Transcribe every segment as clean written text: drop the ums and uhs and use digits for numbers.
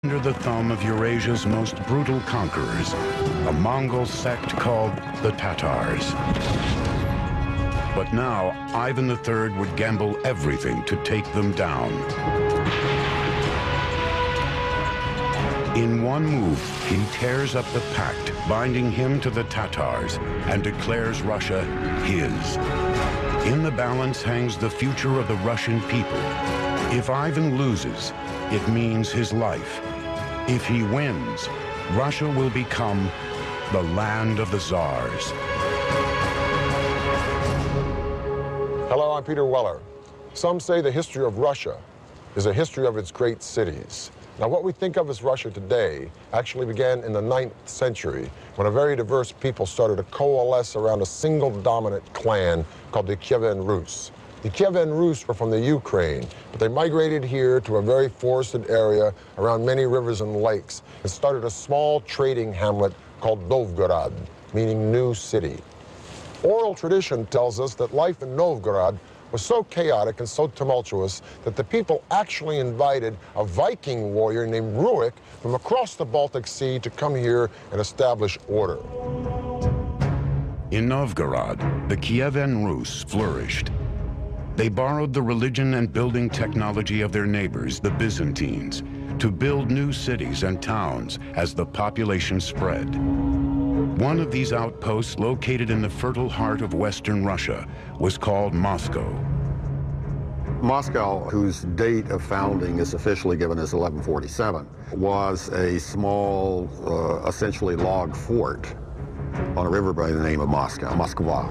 under the thumb of Eurasia's most brutal conquerors, a Mongol sect called the Tatars. But now, Ivan III would gamble everything to take them down. In one move, he tears up the pact binding him to the Tatars and declares Russia his. In the balance hangs the future of the Russian people. If Ivan loses, it means his life. If he wins, Russia will become the land of the Tsars. Hello, I'm Peter Weller. Some say the history of Russia is a history of its great cities. Now, what we think of as Russia today actually began in the 9th century when a very diverse people started to coalesce around a single dominant clan called the Kievan Rus. The Kievan Rus were from the Ukraine, but they migrated here to a very forested area around many rivers and lakes and started a small trading hamlet called Novgorod, meaning new city. Oral tradition tells us that life in Novgorod was so chaotic and so tumultuous that the people actually invited a Viking warrior named Rurik from across the Baltic Sea to come here and establish order. In Novgorod, the Kievan Rus flourished. They borrowed the religion and building technology of their neighbors, the Byzantines, to build new cities and towns as the population spread. One of these outposts, located in the fertile heart of Western Russia, was called Moscow. Moscow, whose date of founding is officially given as 1147, was a small, essentially log fort on a river by the name of Moscow, Moskva.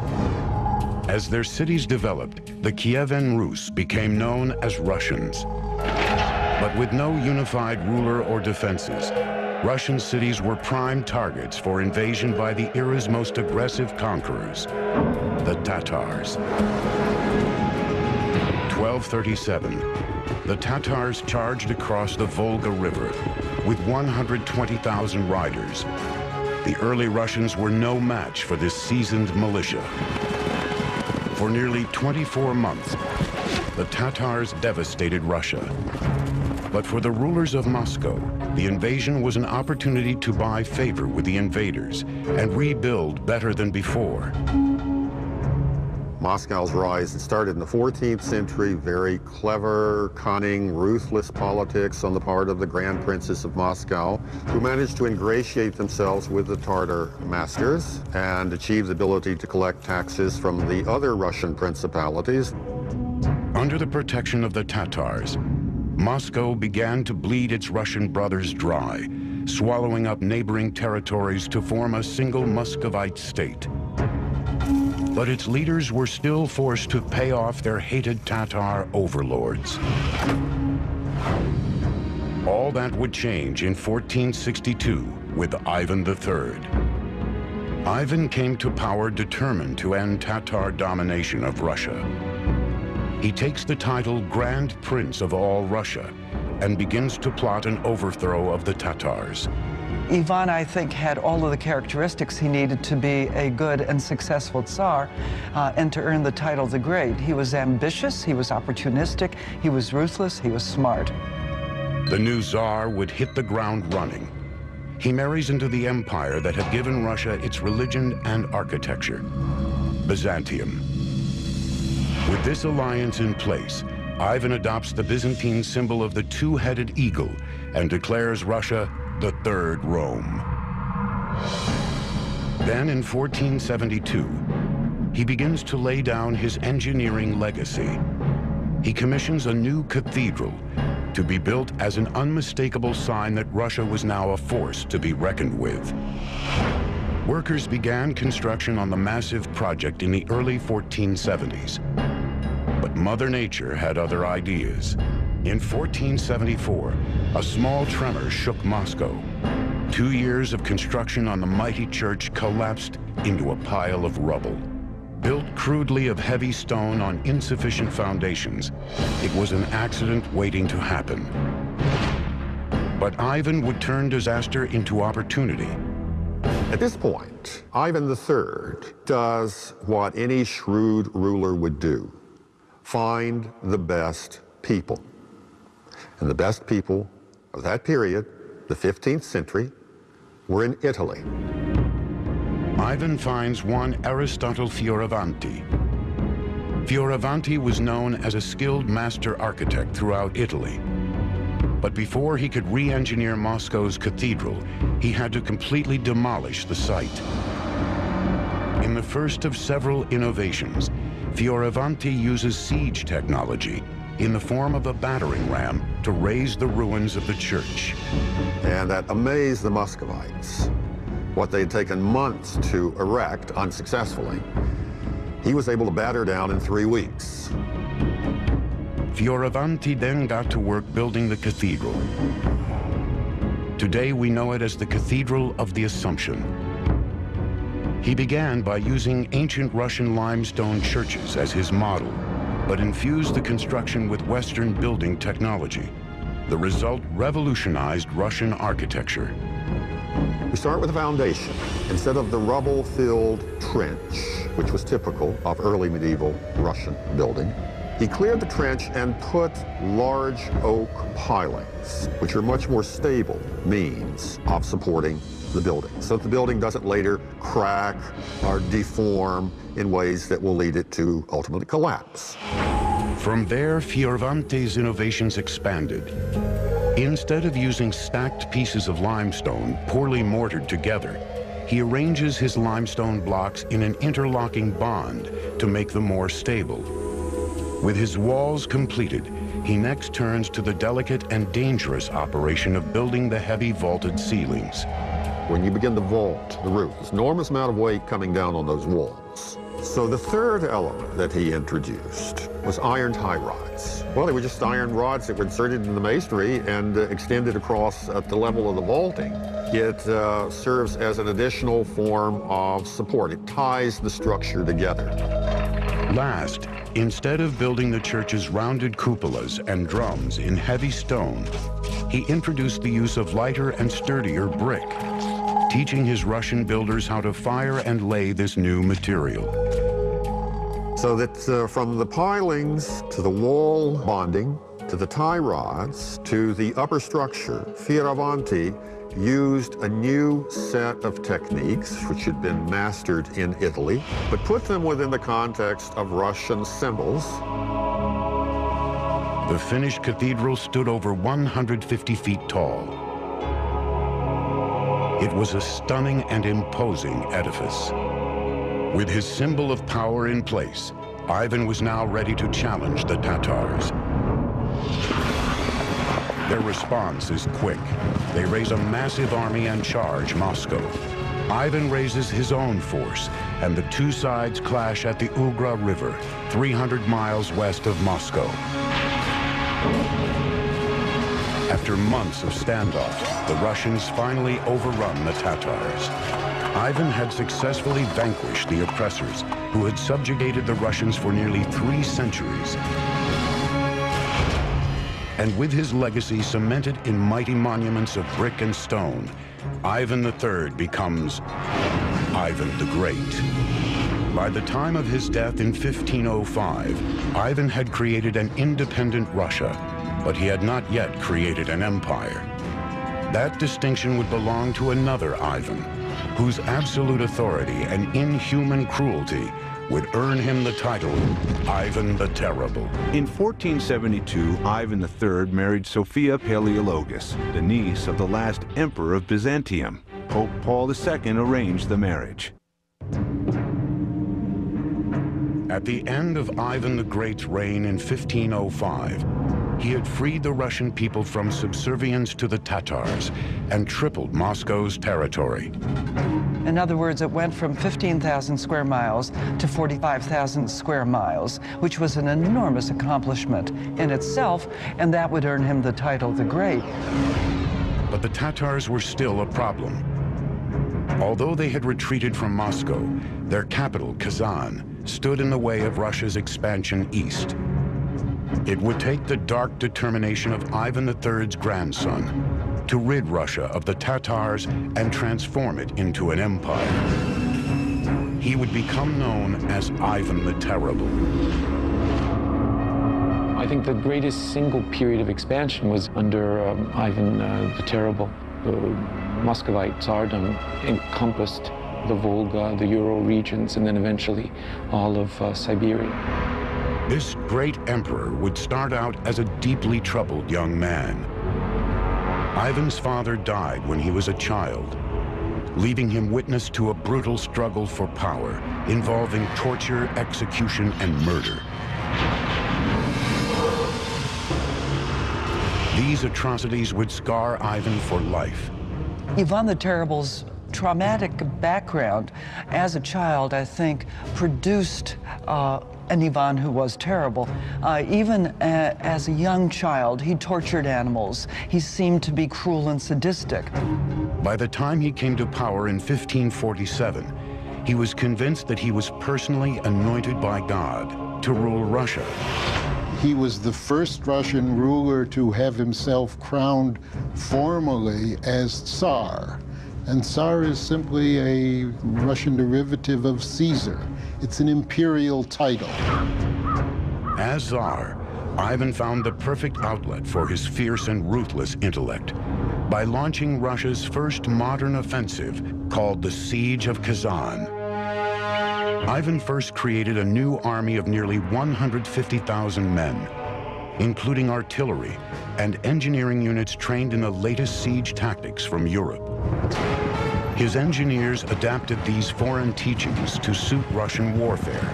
As their cities developed, the Kievan Rus became known as Russians. But with no unified ruler or defenses, Russian cities were prime targets for invasion by the era's most aggressive conquerors, the Tatars. 1237, the Tatars charged across the Volga River with 120,000 riders. The early Russians were no match for this seasoned militia. For nearly 24 months, the Tatars devastated Russia. But for the rulers of Moscow, the invasion was an opportunity to buy favor with the invaders and rebuild better than before. Moscow's rise started in the 14th century, very clever, cunning, ruthless politics on the part of the Grand Princes of Moscow, who managed to ingratiate themselves with the Tatar masters and achieve the ability to collect taxes from the other Russian principalities. Under the protection of the Tatars, Moscow began to bleed its Russian brothers dry, swallowing up neighboring territories to form a single Muscovite state. But its leaders were still forced to pay off their hated Tatar overlords. All that would change in 1462 with Ivan III. Ivan came to power determined to end Tatar domination of Russia. He takes the title Grand Prince of all Russia and begins to plot an overthrow of the Tatars. Ivan, I think, had all of the characteristics he needed to be a good and successful Tsar and to earn the title the Great. He was ambitious, he was opportunistic, he was ruthless, he was smart. The new Tsar would hit the ground running. He marries into the empire that had given Russia its religion and architecture, Byzantium. With this alliance in place, Ivan adopts the Byzantine symbol of the two-headed eagle and declares Russia the Third Rome. Then in 1472, he begins to lay down his engineering legacy. He commissions a new cathedral to be built as an unmistakable sign that Russia was now a force to be reckoned with. Workers began construction on the massive project in the early 1470s. But Mother Nature had other ideas. In 1474, a small tremor shook Moscow. 2 years of construction on the mighty church collapsed into a pile of rubble. Built crudely of heavy stone on insufficient foundations, it was an accident waiting to happen. But Ivan would turn disaster into opportunity. At this point, Ivan III does what any shrewd ruler would do: find the best people. And the best people of that period the 15th century, were in Italy. Ivan finds one Aristotle Fioravanti. Fioravanti was known as a skilled master architect throughout Italy. But before he could re-engineer Moscow's cathedral, he had to completely demolish the site. In the first of several innovations, Fioravanti uses siege technology in the form of a battering ram to raise the ruins of the church. And that amazed the Muscovites. What they had taken months to erect unsuccessfully, he was able to batter down in 3 weeks. Fioravanti then got to work building the cathedral. Today we know it as the Cathedral of the Assumption. He began by using ancient Russian limestone churches as his model, but infused the construction with Western building technology. The result revolutionized Russian architecture. We start with a foundation. Instead of the rubble-filled trench, which was typical of early medieval Russian building, he cleared the trench and put large oak pilings, which are much more stable means of supporting the building, so that the building doesn't later crack or deform in ways that will lead it to ultimately collapse. From there, Fioravanti's innovations expanded. Instead of using stacked pieces of limestone poorly mortared together, he arranges his limestone blocks in an interlocking bond to make them more stable. With his walls completed, he next turns to the delicate and dangerous operation of building the heavy vaulted ceilings. When you begin to vault the roof, there's an enormous amount of weight coming down on those walls. So the third element that he introduced was iron tie rods. Well, they were just iron rods that were inserted in the masonry and extended across at the level of the vaulting. It serves as an additional form of support. It ties the structure together. Last, instead of building the church's rounded cupolas and drums in heavy stone, he introduced the use of lighter and sturdier brick, teaching his Russian builders how to fire and lay this new material. So that from the pilings to the wall bonding, to the tie rods, to the upper structure, Fioravanti used a new set of techniques which had been mastered in Italy, but put them within the context of Russian symbols. The finished cathedral stood over 150 feet tall. It was a stunning and imposing edifice. With his symbol of power in place, Ivan was now ready to challenge the Tatars. Their response is quick. They raise a massive army and charge Moscow. Ivan raises his own force, and the two sides clash at the Ugra River, 300 miles west of Moscow. After months of standoff, the Russians finally overrun the Tatars. Ivan had successfully vanquished the oppressors who had subjugated the Russians for nearly 3 centuries. And with his legacy cemented in mighty monuments of brick and stone, Ivan III becomes Ivan the Great. By the time of his death in 1505, Ivan had created an independent Russia, but he had not yet created an empire. That distinction would belong to another Ivan, whose absolute authority and inhuman cruelty would earn him the title Ivan the Terrible. In 1472, Ivan III married Sophia Paleologus, the niece of the last emperor of Byzantium. Pope Paul II arranged the marriage. At the end of Ivan the Great's reign in 1505, he had freed the Russian people from subservience to the Tatars and tripled Moscow's territory. In other words, it went from 15,000 square miles to 45,000 square miles, which was an enormous accomplishment in itself, and that would earn him the title the Great. But the Tatars were still a problem. Although they had retreated from Moscow, their capital, Kazan, stood in the way of Russia's expansion east. It would take the dark determination of Ivan III's grandson to rid Russia of the Tatars and transform it into an empire. He would become known as Ivan the Terrible. I think the greatest single period of expansion was under Ivan the Terrible. Muscovite Tsardom encompassed the Volga, the Ural regions, and then eventually all of Siberia. This great emperor would start out as a deeply troubled young man. Ivan's father died when he was a child, leaving him witness to a brutal struggle for power involving torture, execution, and murder. These atrocities would scar Ivan for life. Ivan the Terrible's traumatic background as a child, I think, produced an Ivan who was terrible. Even as a young child, he tortured animals. He seemed to be cruel and sadistic. By the time he came to power in 1547, he was convinced that he was personally anointed by God to rule Russia. He was the first Russian ruler to have himself crowned formally as Tsar. And Tsar is simply a Russian derivative of Caesar. It's an imperial title. As Tsar, Ivan found the perfect outlet for his fierce and ruthless intellect by launching Russia's first modern offensive called the Siege of Kazan. Ivan first created a new army of nearly 150,000 men, including artillery and engineering units trained in the latest siege tactics from Europe. His engineers adapted these foreign teachings to suit Russian warfare.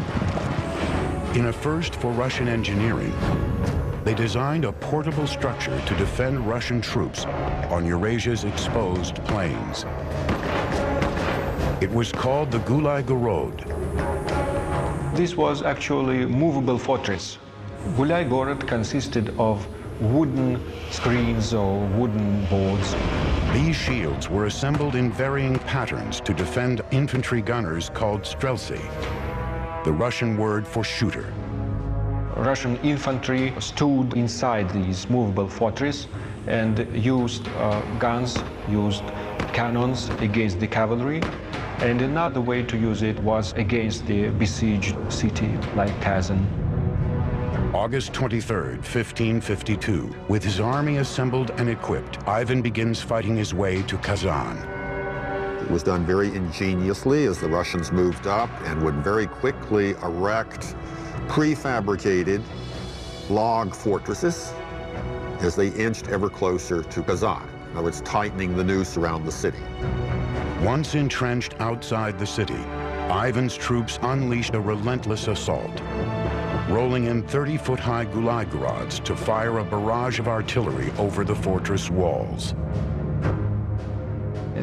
In a first for Russian engineering, they designed a portable structure to defend Russian troops on Eurasia's exposed plains. It was called the Gulai Gorod. This was actually a movable fortress. Gulai Gorod consisted of wooden screens or wooden boards. These shields were assembled in varying patterns to defend infantry gunners called streltsy, the Russian word for shooter. Russian infantry stood inside these movable fortresses and used guns, used cannons against the cavalry. And another way to use it was against the besieged city like Kazan. August 23rd, 1552, with his army assembled and equipped, Ivan begins fighting his way to Kazan. It was done very ingeniously as the Russians moved up and would very quickly erect prefabricated log fortresses as they inched ever closer to Kazan. In other words, tightening the noose around the city. Once entrenched outside the city, Ivan's troops unleashed a relentless assault, rolling in 30-foot-high Gulai Gorods to fire a barrage of artillery over the fortress walls.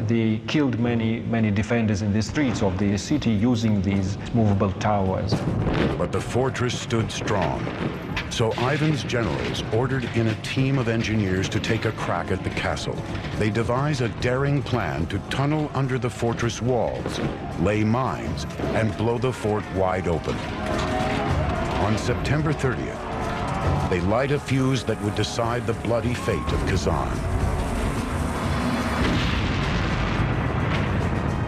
They killed many defenders in the streets of the city using these movable towers. But the fortress stood strong, so Ivan's generals ordered in a team of engineers to take a crack at the castle. They devise a daring plan to tunnel under the fortress walls, lay mines, and blow the fort wide open. On September 30th, they light a fuse that would decide the bloody fate of Kazan.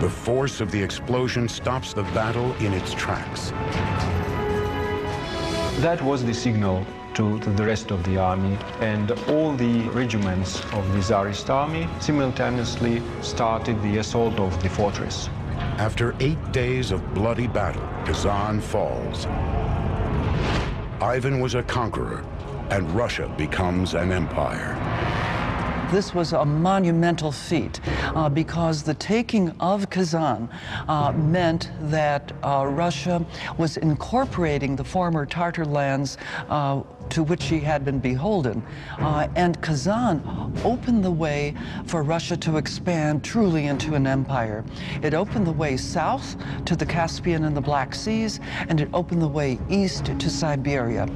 The force of the explosion stops the battle in its tracks. That was the signal to the rest of the army, and all the regiments of the Tsarist army simultaneously started the assault of the fortress. After 8 days of bloody battle, Kazan falls. Ivan was a conqueror, and Russia becomes an empire. This was a monumental feat because the taking of Kazan meant that Russia was incorporating the former Tartar lands to which she had been beholden. And Kazan opened the way for Russia to expand truly into an empire. It opened the way south to the Caspian and the Black Seas, and it opened the way east to Siberia.